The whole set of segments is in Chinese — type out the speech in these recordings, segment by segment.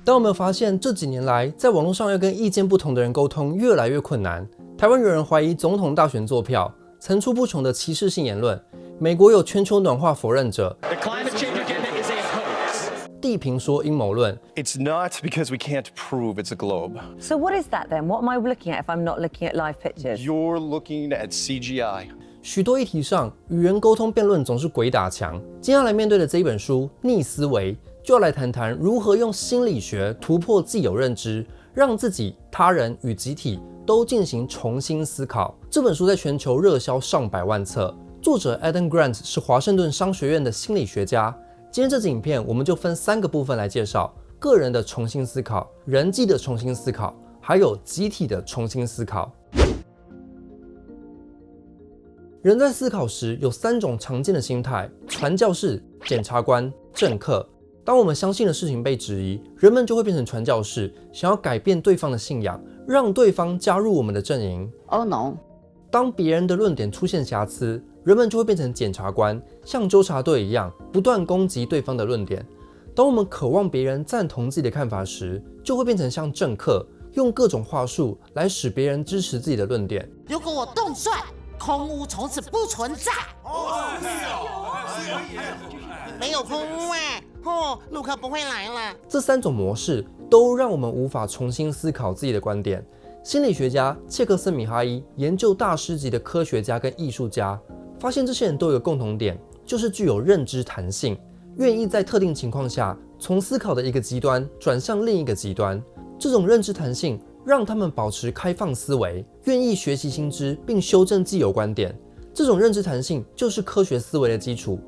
但有没有发现这几年来，在网络上要跟意见不同的人沟通越来越困难？台湾有人怀疑总统大选作票，层出不穷的歧视性言论；美国有全球暖化否认者，地平说阴谋论。It's not because we can't prove it's a globe. So what is that then? What am I looking at if I'm not looking at live pictures? You're looking at CGI. 许多议题上，与人沟通辩论总是鬼打墙。接下来面对的这一本书《逆思维》，就要来谈谈如何用心理学突破既有认知，让自己、他人与集体都进行重新思考。这本书在全球热销上百万册，作者 Adam Grant 是华盛顿商学院的心理学家。今天这支影片，我们就分3个部分来介绍：个人的重新思考、人际的重新思考，还有集体的重新思考。人在思考时有3种常见的心态：传教士、检察官、政客。当我们相信的事情被质疑，人们就会变成传教士，想要改变对方的信仰，让对方加入我们的阵营。Oh no！ 当别人的论点出现瑕疵，人们就会变成检察官，像纠察队一样，不断攻击对方的论点。当我们渴望别人赞同自己的看法时，就会变成像政客，用各种话术来使别人支持自己的论点。如果我动算，空屋从此不存在。没有空屋陆克不会来了。这3种模式都让我们无法重新思考自己的观点。心理学家切克森米哈伊研究大师级的科学家跟艺术家，发现这些人都有个共同点，就是具有认知弹性，愿意在特定情况下从思考的一个极端转向另一个极端。这种认知弹性让他们保持开放思维，愿意学习新知并修正既有观点。这种认知弹性就是科学思维的基础。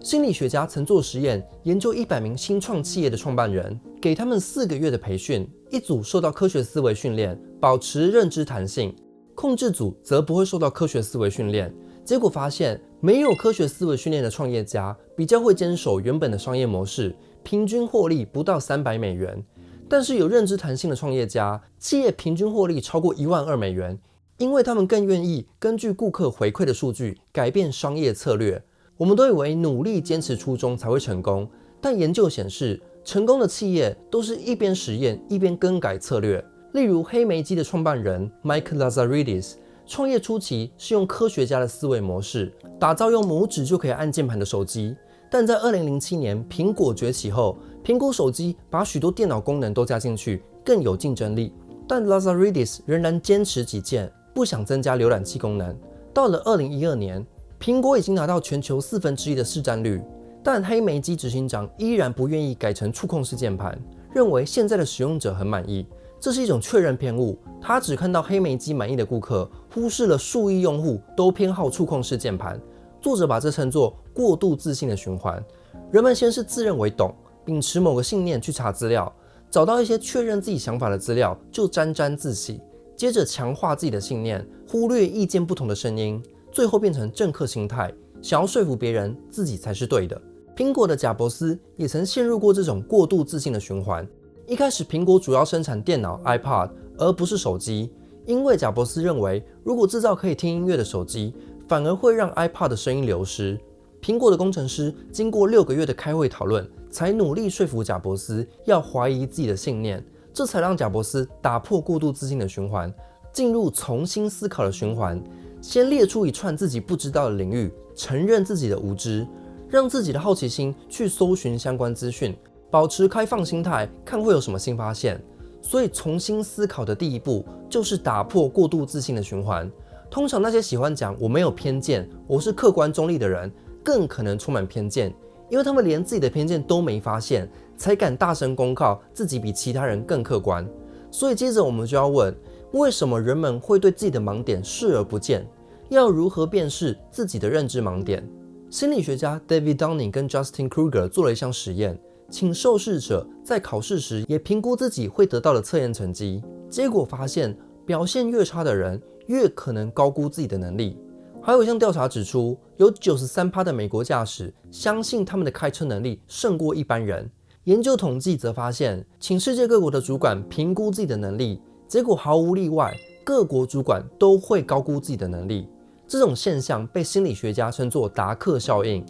心理学家曾做实验，研究100名新创企业的创办人，给他们4个月的培训，一组受到科学思维训练，保持认知弹性；控制组则不会受到科学思维训练。结果发现，没有科学思维训练的创业家比较会坚守原本的商业模式，平均获利不到$300。但是有认知弹性的创业家，企业平均获利超过$12,000，因为他们更愿意根据顾客回馈的数据改变商业策略。我们都以为努力坚持初衷才会成功，但研究显示，成功的企业都是一边实验一边更改策略。例如黑莓机的创办人 Mike Lazaridis， 创业初期是用科学家的思维模式，打造用拇指就可以按键盘的手机。但在2007年苹果崛起后，苹果手机把许多电脑功能都加进去，更有竞争力。但 Lazaridis 仍然坚持己见，不想增加浏览器功能。到了2012年，苹果已经拿到全球1/4的市占率，但黑莓机执行长依然不愿意改成触控式键盘，认为现在的使用者很满意。这是一种确认偏误，他只看到黑莓机满意的顾客，忽视了数亿用户都偏好触控式键盘。作者把这称作过度自信的循环。人们先是自认为懂，秉持某个信念去查资料，找到一些确认自己想法的资料就沾沾自喜，接着强化自己的信念，忽略意见不同的声音，最后变成政客心态，想要说服别人自己才是对的。苹果的贾伯斯也曾陷入过这种过度自信的循环。一开始苹果主要生产电脑 iPod 而不是手机，因为贾伯斯认为如果制造可以听音乐的手机，反而会让 iPod 的声音流失。苹果的工程师经过6个月的开会讨论，才努力说服贾伯斯要怀疑自己的信念，这才让贾伯斯打破过度自信的循环，进入重新思考的循环。先列出一串自己不知道的领域，承认自己的无知，让自己的好奇心去搜寻相关资讯，保持开放心态，看会有什么新发现。所以重新思考的第一步就是打破过度自信的循环。通常那些喜欢讲我没有偏见，我是客观中立的人，更可能充满偏见，因为他们连自己的偏见都没发现，才敢大声公告自己比其他人更客观。所以接着我们就要问，为什么人们会对自己的盲点视而不见？要如何辨识自己的认知盲点？心理学家 David Dunning 跟 Justin Kruger 做了一项实验，请受试者在考试时也评估自己会得到的测验成绩，结果发现表现越差的人越可能高估自己的能力。还有一项调查指出，有 93% 的美国驾驶相信他们的开车能力胜过一般人。研究统计则发现，请世界各国的主管评估自己的能力，结果毫无例外，各国主管都会高估自己的能力。这种现象被心理学家称作达克效应。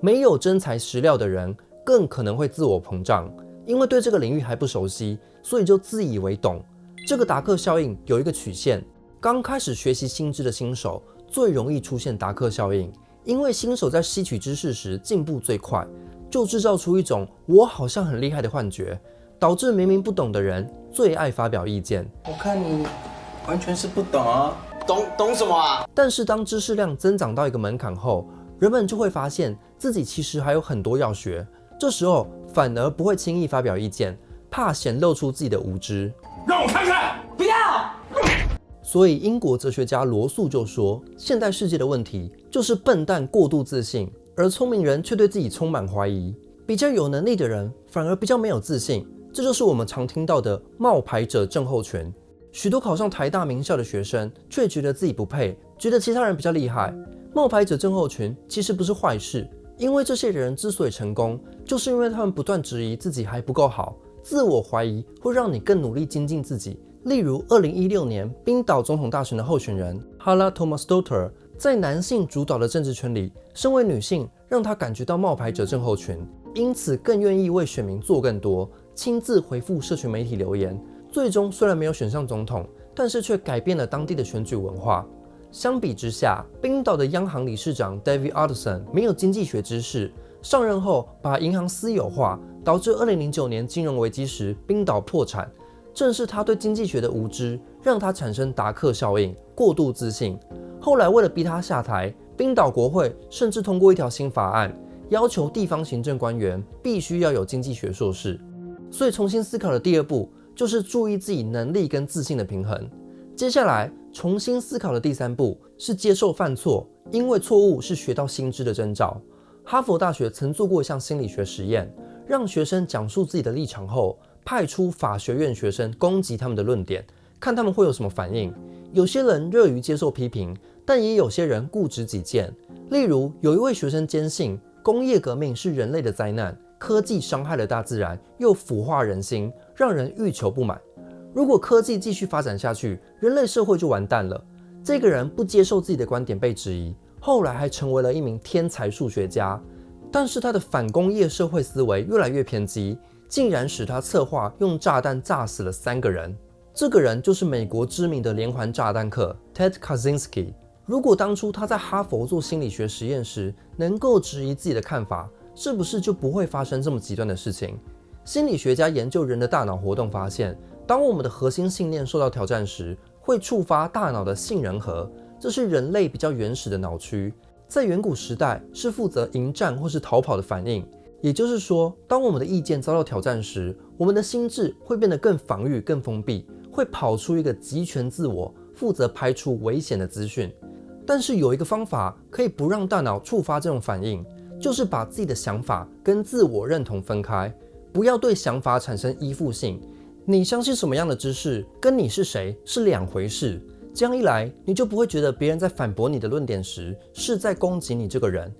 没有真材实料的人更可能会自我膨胀，因为对这个领域还不熟悉，所以就自以为懂。这个达克效应有一个曲线，刚开始学习新知的新手最容易出现达克效应，因为新手在吸取知识时进步最快，就制造出一种我好像很厉害的幻觉，导致明明不懂的人最爱发表意见。我看你完全是不懂啊，懂什么啊？但是当知识量增长到一个门槛后，人们就会发现自己其实还有很多要学，这时候反而不会轻易发表意见，怕显露出自己的无知。让我看看，不要！所以英国哲学家罗素就说，现代世界的问题就是笨蛋过度自信，而聪明人却对自己充满怀疑。比较有能力的人反而比较没有自信，这就是我们常听到的冒牌者症候群。许多考上台大名校的学生却觉得自己不配，觉得其他人比较厉害。冒牌者症候群其实不是坏事，因为这些人之所以成功，就是因为他们不断质疑自己还不够好。自我怀疑会让你更努力精进自己。例如2016年冰岛总统大选的候选人 Hala Tomasdottir， 在男性主导的政治圈里，身为女性让她感觉到冒牌者症候群，因此更愿意为选民做更多，亲自回复社群媒体留言。最终虽然没有选上总统，但是却改变了当地的选举文化。相比之下，冰岛的央行理事长 David Arduson 没有经济学知识，上任后把银行私有化，导致2009年金融危机时冰岛破产。正是他对经济学的无知，让他产生达克效应，过度自信。后来为了逼他下台，冰岛国会甚至通过一条新法案，要求地方行政官员必须要有经济学硕士。所以重新思考的第二步就是注意自己能力跟自信的平衡。接下来重新思考的第三步是接受犯错，因为错误是学到新知的征兆。哈佛大学曾做过一项心理学实验，让学生讲述自己的立场后，派出法学院学生攻击他们的论点，看他们会有什么反应。有些人乐于接受批评，但也有些人固执己见。例如，有一位学生坚信工业革命是人类的灾难，科技伤害了大自然，又腐化人心，让人欲求不满。如果科技继续发展下去，人类社会就完蛋了。这个人不接受自己的观点被质疑，后来还成为了一名天才数学家。但是他的反工业社会思维越来越偏激，竟然使他策划用炸弹炸死了3个人。这个人就是美国知名的连环炸弹客 Ted Kaczynski。如果当初他在哈佛做心理学实验时能够质疑自己的看法，是不是就不会发生这么极端的事情？心理学家研究人的大脑活动发现，当我们的核心信念受到挑战时，会触发大脑的杏仁核，这是人类比较原始的脑区，在远古时代是负责迎战或是逃跑的反应。也就是说，当我们的意见遭到挑战时，我们的心智会变得更防御、更封闭，会跑出一个极权自我，负责排除危险的资讯。但是有一个方法可以不让大脑触发这种反应，就是把自己的想法跟自我认同分开，不要对想法产生依附性。你相信什么样的知识，跟你是谁是2回事。这样一来，你就不会觉得别人在反驳你的论点时，是在攻击你这个人。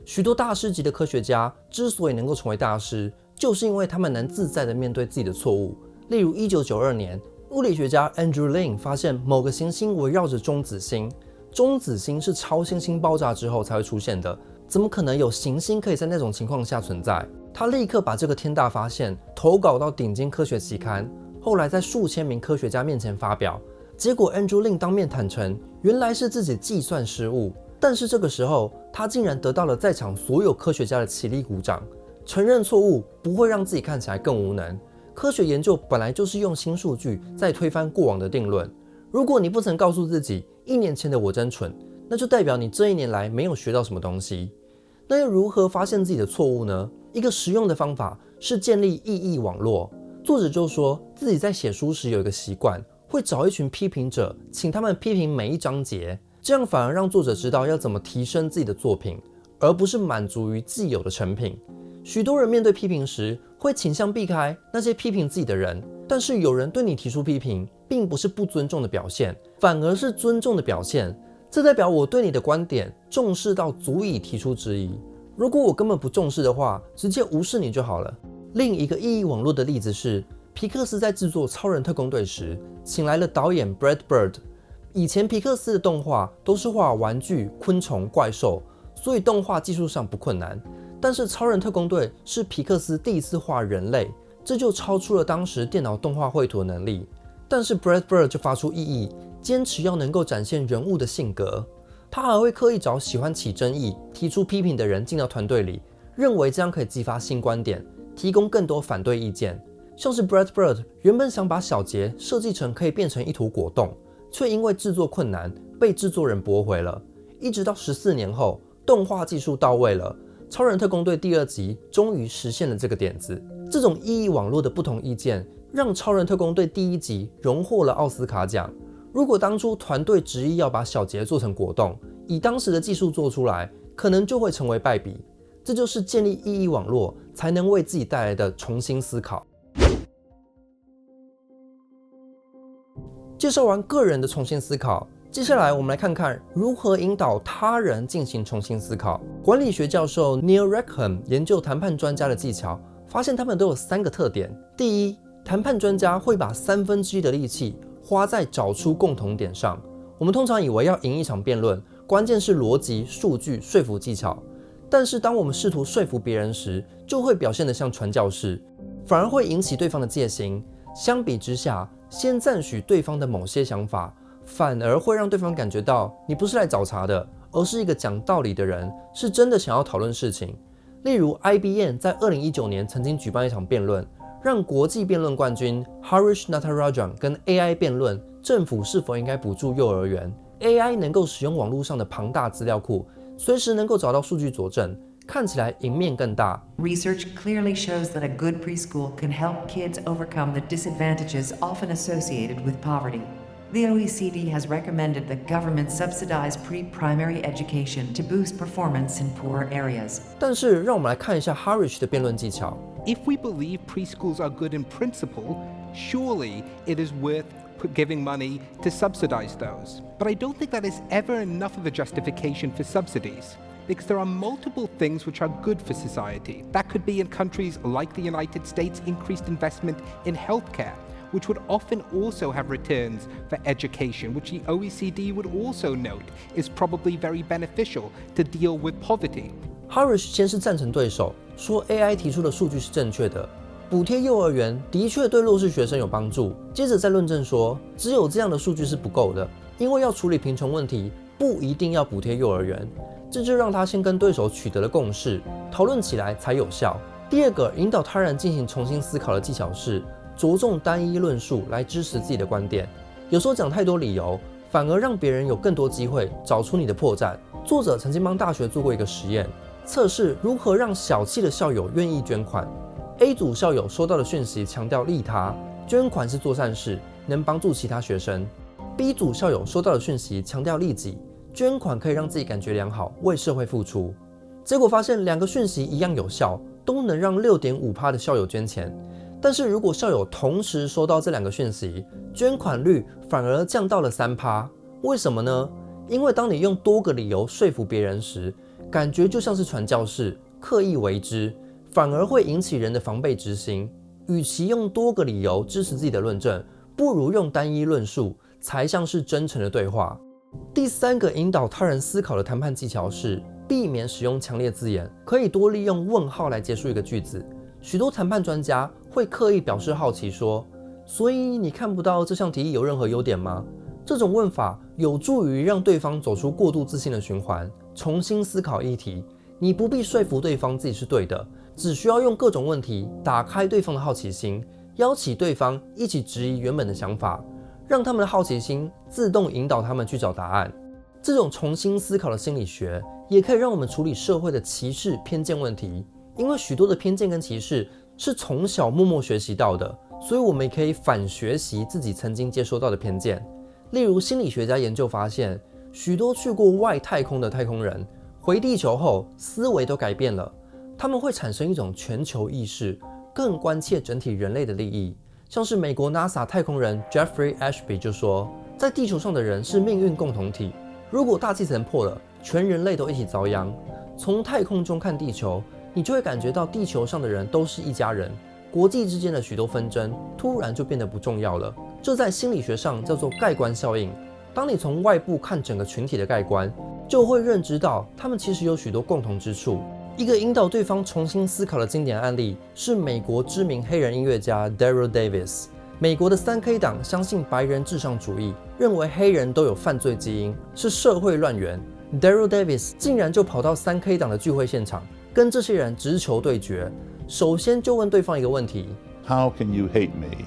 许多大师级的科学家之所以能够成为大师，就是因为他们能自在地面对自己的错误。例如1992年，物理学家 Andrew Lin 发现某个行星围绕着中子星，中子星是超新星爆炸之后才会出现的，怎么可能有行星可以在那种情况下存在？他立刻把这个天大发现投稿到顶尖科学期刊，后来在数千名科学家面前发表。结果 Andrew Lin 当面坦诚，原来是自己计算失误。但是这个时候，他竟然得到了在场所有科学家的起立鼓掌。承认错误不会让自己看起来更无能。科学研究本来就是用新数据在推翻过往的定论。如果你不曾告诉自己1年前的我真蠢，那就代表你这1年来没有学到什么东西。那又如何发现自己的错误呢？一个实用的方法是建立异议网络。作者就说自己在写书时有一个习惯，会找一群批评者，请他们批评每一章节，这样反而让作者知道要怎么提升自己的作品，而不是满足于既有的成品。许多人面对批评时，会倾向避开那些批评自己的人，但是有人对你提出批评，并不是不尊重的表现，反而是尊重的表现。这代表我对你的观点重视到足以提出质疑。如果我根本不重视的话，直接无视你就好了。另一个异议网络的例子是，皮克斯在制作《超人特工队》时，请来了导演 Brad Bird。以前皮克斯的动画都是画玩具、昆虫、怪兽，所以动画技术上不困难。但是超人特工队是皮克斯第一次画人类，这就超出了当时电脑动画绘图的能力。但是 Brad Bird 就发出异议，坚持要能够展现人物的性格。他还会刻意找喜欢起争议、提出批评的人进到团队里，认为这样可以激发新观点，提供更多反对意见。像是 Brad Bird 原本想把小杰设计成可以变成一坨果冻，却因为制作困难被制作人驳回了。一直到14年后，动画技术到位了，超人特工队第2集终于实现了这个点子。这种异议网络的不同意见，让超人特工队第1集荣获了奥斯卡奖。如果当初团队执意要把小杰做成果冻，以当时的技术做出来，可能就会成为败笔。这就是建立异议网络才能为自己带来的重新思考。介绍完个人的重新思考，接下来我们来看看如何引导他人进行重新思考。管理学教授 Neil Rackham 研究谈判专家的技巧，发现他们都有3个特点。第一，谈判专家会把1/3的力气花在找出共同点上。我们通常以为要赢一场辩论，关键是逻辑、数据、说服技巧。但是当我们试图说服别人时，就会表现得像传教士，反而会引起对方的戒心。相比之下，先赞许对方的某些想法，反而会让对方感觉到你不是来找茬的，而是一个讲道理的人，是真的想要讨论事情。例如 IBM 在2019年曾经举办一场辩论，让国际辩论冠军 Harish Natarajan 跟 AI 辩论政府是否应该补助幼儿园。AI 能够使用网络上的庞大资料库，随时能够找到数据佐证，看起来赢面更大。 Research clearly shows that a good preschool can help kids overcome the disadvantages often associated with poverty. The OECD has recommended that government subsidize pre-primary education to boost performance in poorer areas. 但是让我们来看一下 Harish 的辩论技巧。If we believe preschools are good in principle, surely it is worth giving money to subsidize those. But I don't think that is ever enough of a justification for subsidies, because there are multiple things which are good for society. That could be in countries like the United States, increased investment in healthcare, which would often also have returns for education, which the OECD would also note is probably very beneficial to deal with poverty. Harish 先是赞成对手，说 AI 提出的数据是正确的，补贴幼儿园的确对弱势学生有帮助。接着再论证说，只有这样的数据是不够的，因为要处理贫穷问题，不一定要补贴幼儿园。这就让他先跟对手取得了共识，讨论起来才有效。第2个引导他人进行重新思考的技巧是着重单一论述来支持自己的观点。有时候讲太多理由，反而让别人有更多机会找出你的破绽。作者曾经帮大学做过一个实验，测试如何让小气的校友愿意捐款。A 组校友收到的讯息强调利他，捐款是做善事，能帮助其他学生。B 组校友收到的讯息强调利己，捐款可以让自己感觉良好，为社会付出。结果发现2个讯息一样有效，都能让 6.5% 的校友捐钱。但是如果校友同时收到这2个讯息，捐款率反而降到了 3%。为什么呢？因为当你用多个理由说服别人时，感觉就像是传教士，刻意为之，反而会引起人的防备之心。与其用多个理由支持自己的论证，不如用单一论述，才像是真诚的对话。第3个引导他人思考的谈判技巧是避免使用强烈字眼，可以多利用问号来结束一个句子。许多谈判专家会刻意表示好奇说，所以你看不到这项提议有任何优点吗？这种问法有助于让对方走出过度自信的循环，重新思考议题。你不必说服对方自己是对的，只需要用各种问题打开对方的好奇心，邀请对方一起质疑原本的想法，让他们的好奇心自动引导他们去找答案。这种重新思考的心理学也可以让我们处理社会的歧视、偏见问题，因为许多的偏见跟歧视是从小默默学习到的，所以我们也可以反学习自己曾经接收到的偏见。例如心理学家研究发现，许多去过外太空的太空人回地球后思维都改变了，他们会产生一种全球意识，更关切整体人类的利益。像是美国 NASA 太空人 Jeffrey Ashby 就说，在地球上的人是命运共同体，如果大气层破了，全人类都一起遭殃。从太空中看地球，你就会感觉到地球上的人都是一家人，国际之间的许多纷争突然就变得不重要了。这在心理学上叫做盖棺效应。当你从外部看整个群体的盖棺，就会认知到他们其实有许多共同之处。一个引导对方重新思考的经典案例是美国知名黑人音乐家 Daryl Davis。美国的3K 党相信白人至上主义，认为黑人都有犯罪基因，是社会乱源。Daryl Davis 竟然就跑到3K 党的聚会现场，跟这些人直球对决。首先就问对方一个问题 ：How can you hate me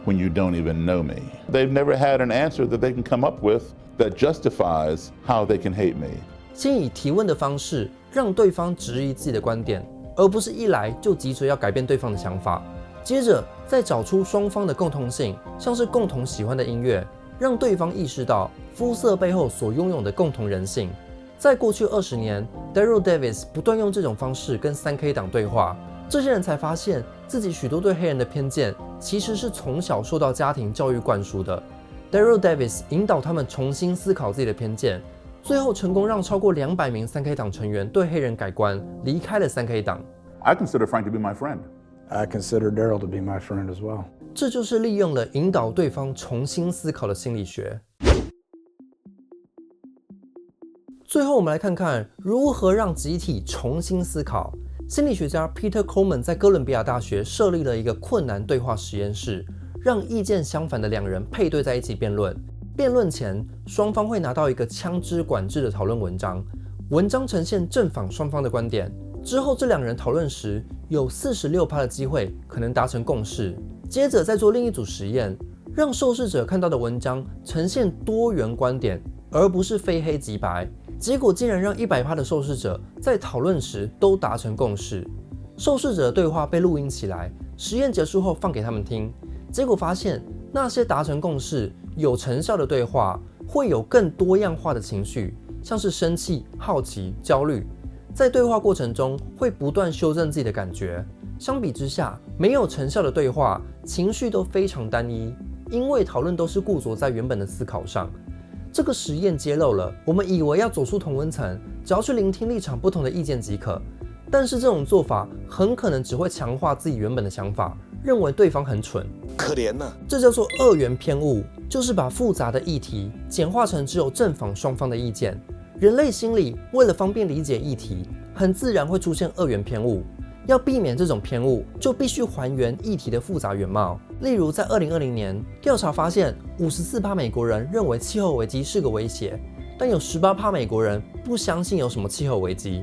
when you don't even know me? They've never had an answer that they can come up with that justifies how they can hate me. 先以提问的方式让对方质疑自己的观点，而不是一来就急着要改变对方的想法。接着再找出双方的共同性，像是共同喜欢的音乐，让对方意识到肤色背后所拥有的共同人性。在过去20年 ，Daryl Davis 不断用这种方式跟3K 党对话，这些人才发现自己许多对黑人的偏见其实是从小受到家庭教育灌输的。Daryl Davis 引导他们重新思考自己的偏见，最后成功让超过200名3K 党成员对黑人改观，离开了3K 党。I consider Frank to be my friend. I consider Daryl to be my friend as well. 这就是利用了引导对方重新思考的心理学。最后，我们来看看如何让集体重新思考。心理学家 Peter Coleman 在哥伦比亚大学设立了一个困难对话实验室，让意见相反的2人配对在一起辩论。辩论前，双方会拿到一个枪支管制的讨论文章，文章呈现正反双方的观点。之后，这2人讨论时，有46%的机会可能达成共识。接着再做另一组实验，让受试者看到的文章呈现多元观点，而不是非黑即白。结果竟然让100%的受试者在讨论时都达成共识。受试者的对话被录音起来，实验结束后放给他们听。结果发现，那些达成共识、有成效的对话，会有更多样化的情绪，像是生气、好奇、焦虑。在对话过程中，会不断修正自己的感觉。相比之下，没有成效的对话，情绪都非常单一，因为讨论都是固着在原本的思考上。这个实验揭露了我们以为要走出同温层，只要去聆听立场不同的意见即可，但是这种做法很可能只会强化自己原本的想法，认为对方很蠢。可怜呐！这叫做二元偏误，就是把复杂的议题简化成只有正反双方的意见。人类心理为了方便理解议题，很自然会出现二元偏误。要避免这种偏误，就必须还原议题的复杂原貌。例如，在2020年调查发现，54%美国人认为气候危机是个威胁，但有18%美国人不相信有什么气候危机。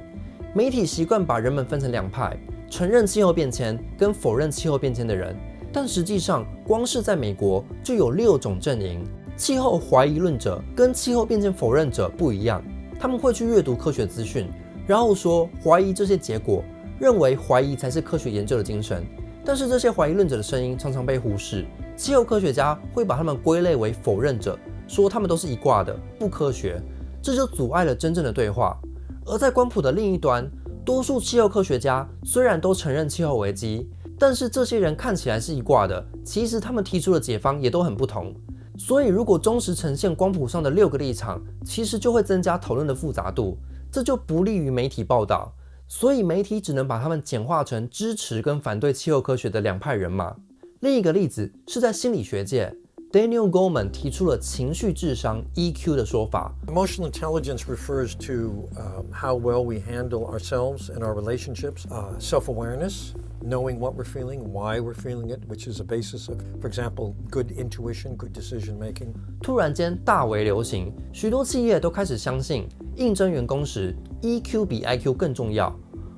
媒体习惯把人们分成2派，承认气候变迁跟否认气候变迁的人，但实际上，光是在美国就有6种阵营。气候怀疑论者跟气候变迁否认者不一样，他们会去阅读科学资讯，然后说怀疑这些结果，认为怀疑才是科学研究的精神。但是这些怀疑论者的声音常常被忽视，气候科学家会把他们归类为否认者，说他们都是一挂的，不科学，这就阻碍了真正的对话。而在光谱的另一端，多数气候科学家虽然都承认气候危机，但是这些人看起来是一挂的，其实他们提出的解方也都很不同。所以如果忠实呈现光谱上的6个立场，其实就会增加讨论的复杂度，这就不利于媒体报道。所以媒体只能把它们简化成支持跟反对气候科学的2派人马。另一个例子是在心理学界 ，Daniel Goleman 提出了情绪智商 EQ 的说法。Emotional intelligence refers to how well we handle ourselves and our relationships, self-awareness, knowing what we're feeling, why we're feeling it, which is a basis of, for example, good intuition, good decision making. 突然间大为流行，许多企业都开始相信应征员工时 EQ 比 IQ 更重要。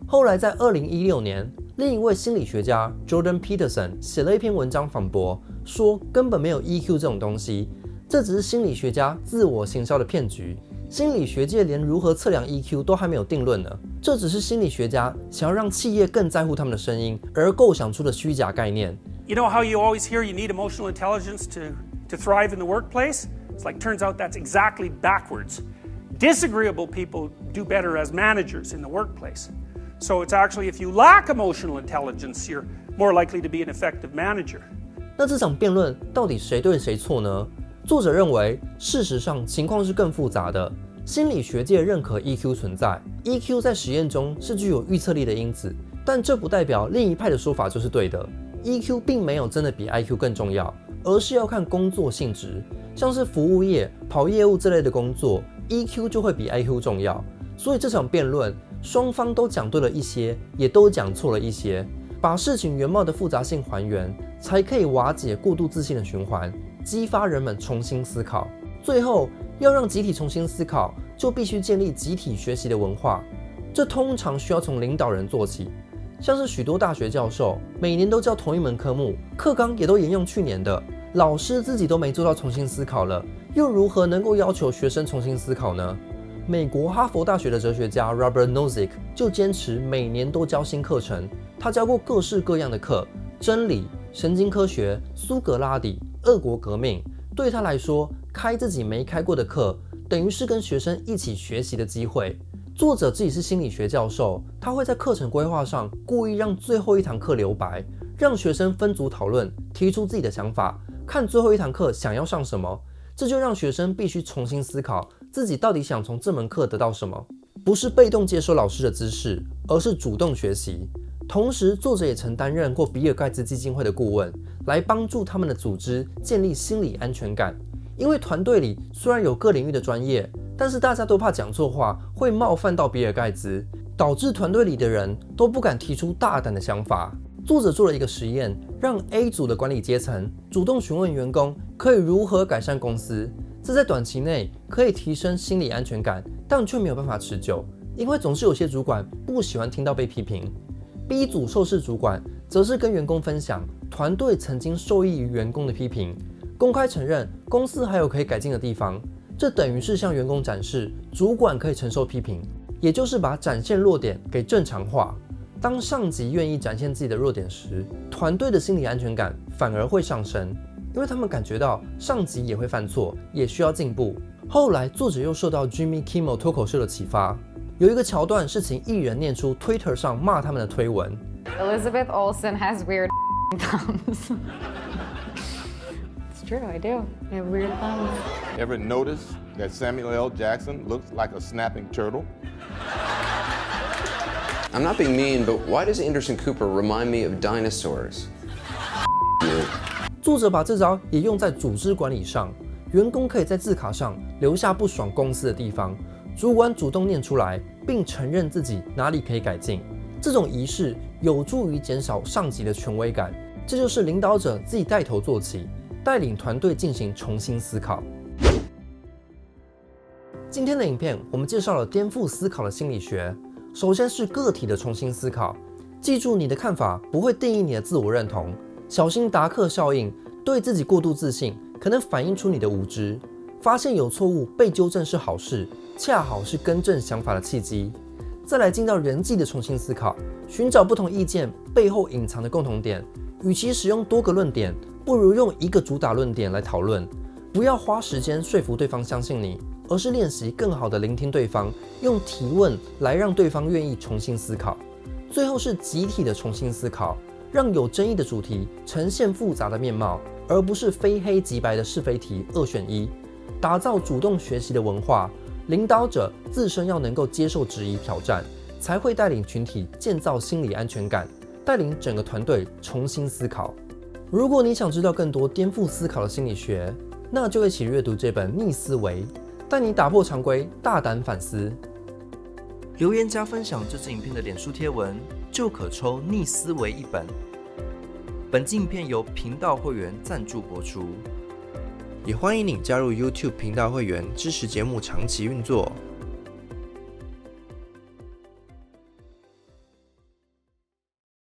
后来在2016年，另一位心理学家 Jordan Peterson 写了一篇文章反驳，说根本没有 EQ 这种东西，这只是心理学家自我行销的骗局。心理学界连如何测量 EQ 都还没有定论呢，这只是心理学家想要让企业更在乎他们的声音而构想出的虚假概念。You know how you always hear you need emotional intelligence to thrive in the workplace? It's like turns out that's exactly backwards. Disagreeable people do better as managers in the workplace. So it's actually if you lack emotional intelligence, you're more likely to be an effective manager. 那这场辩论到底谁对谁错呢？作者认为，事实上情况是更复杂的。心理学界认可 EQ 存在 ，EQ 在实验中是具有预测力的因子，但这不代表另一派的说法就是对的。EQ 并没有真的比 IQ 更重要，而是要看工作性质，像是服务业、跑业务这类的工作 ，EQ 就会比 IQ 重要。所以这场辩论双方都讲对了一些，也都讲错了一些，把事情原貌的复杂性还原，才可以瓦解过度自信的循环，激发人们重新思考。最后，要让集体重新思考，就必须建立集体学习的文化。这通常需要从领导人做起，像是许多大学教授每年都教同一门科目，课纲也都沿用去年的，老师自己都没做到重新思考了，又如何能够要求学生重新思考呢？美国哈佛大学的哲学家 Robert Nozick 就坚持每年都教新课程。他教过各式各样的课，真理、神经科学、苏格拉底、俄国革命。对他来说，开自己没开过的课，等于是跟学生一起学习的机会。作者自己是心理学教授，他会在课程规划上故意让最后一堂课留白，让学生分组讨论，提出自己的想法，看最后一堂课想要上什么。这就让学生必须重新思考自己到底想从这门课得到什么，不是被动接收老师的知识，而是主动学习。同时，作者也曾担任过比尔盖茨基金会的顾问，来帮助他们的组织建立心理安全感。因为团队里虽然有各领域的专业，但是大家都怕讲错话会冒犯到比尔盖茨，导致团队里的人都不敢提出大胆的想法。作者做了一个实验，让 A 组的管理阶层主动询问员工可以如何改善公司，这在短期内可以提升心理安全感，但却没有办法持久，因为总是有些主管不喜欢听到被批评。B 组受试主管则是跟员工分享团队曾经受益于员工的批评，公开承认公司还有可以改进的地方，这等于是向员工展示主管可以承受批评，也就是把展现弱点给正常化。当上级愿意展现自己的弱点时，团队的心理安全感反而会上升，因为他们感觉到上级也会犯错，也需要进步。后来，作者又受到 Jimmy Kimmel 脱口秀的启发，有一个桥段是请艺人念出 Twitter 上骂他们的推文。Elizabeth Olsen has weird thumbs. It's true, I do. I have weird thumbs. Ever notice that Samuel L. Jackson looks like a snapping turtle? I'm not being mean, but why does Anderson Cooper remind me of dinosaurs? 作者把这招也用在组织管理上，员工可以在字卡上留下不爽公司的地方，主管主动念出来，并承认自己哪里可以改进。这种仪式有助于减少上级的权威感，这就是领导者自己带头做起，带领团队进行重新思考。今天的影片，我们介绍了颠覆思考的心理学。首先是个体的重新思考，记住你的看法不会定义你的自我认同，小心达克效应，对自己过度自信可能反映出你的无知。发现有错误被纠正是好事，恰好是更正想法的契机。再来进到人际的重新思考，寻找不同意见背后隐藏的共同点，与其使用多个论点，不如用一个主打论点来讨论。不要花时间说服对方相信你，而是练习更好的聆听对方，用提问来让对方愿意重新思考。最后是集体的重新思考，让有争议的主题呈现复杂的面貌，而不是非黑即白的是非题2选1。打造主动学习的文化，领导者自身要能够接受质疑挑战，才会带领群体建造心理安全感，带领整个团队重新思考。如果你想知道更多颠覆思考的心理学，那就一起阅读这本《逆思维》，带你打破常规，大胆反思。留言加分享这支影片的脸书贴文，就可抽《逆思维》1本。本期影片由频道会员赞助播出，也欢迎你加入 YouTube 频道会员，支持节目长期运作。